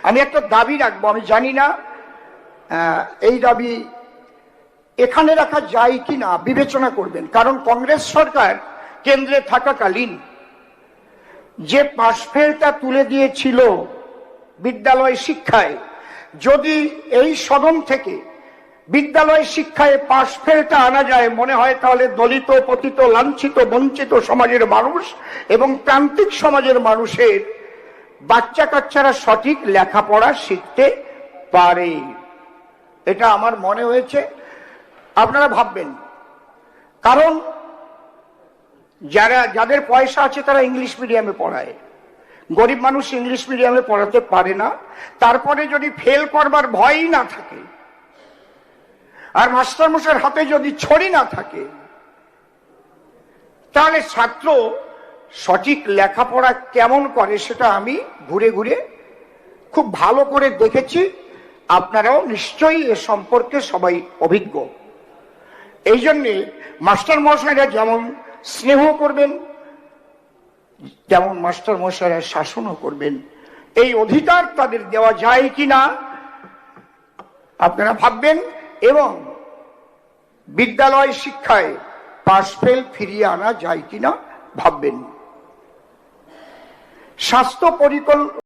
আমি একটা দাবি রাখবো, আমি জানি না এই দাবি এখানে রাখা যায় কি না, বিবেচনা করবেন। কারণ কংগ্রেস সরকার কেন্দ্রে থাকাকালীন যে পাশফেলটা তুলে দিয়েছিল বিদ্যালয় শিক্ষায়, যদি এই সদন থেকে বিদ্যালয় শিক্ষায় পাশফেলটা আনা যায়, মনে হয় তাহলে দলিত, পতিত, লাঞ্ছিত, বঞ্চিত সমাজের মানুষ এবং প্রান্তিক সমাজের মানুষের বাচ্চা কাচ্চারা সঠিক লেখাপড়া শিখতে পারে। এটা আমার মনে হয়েছে, আপনারা ভাববেন। কারণ যাদের পয়সা আছে তারা ইংলিশ মিডিয়ামে পড়ায়, গরিব মানুষ ইংলিশ মিডিয়ামে পড়াতে পারে না। তারপরে যদি ফেল করবার ভয়ই না থাকে, আর মাস্টারমশাইয়ের হাতে যদি ছড়ি না থাকে, তাহলে ছাত্র সঠিক লেখাপড়া কেমন করে সেটা আমি ঘুরে ঘুরে খুব ভালো করে দেখেছি। আপনারাও নিশ্চয়ই এ সম্পর্কে সবাই অভিজ্ঞ। এই জন্যে মাস্টার মশাইরা যেমন স্নেহ করবেন, যেমন মাস্টার মশাইরা শাসনও করবেন। এই অধিকার তাদের দেওয়া যায় কিনা আপনারা ভাববেন, এবং বিদ্যালয় শিক্ষায় পাশফেল ফিরিয়ে আনা যায় কিনা ভাববেন। স্বাস্থ্য পরিকল্পনা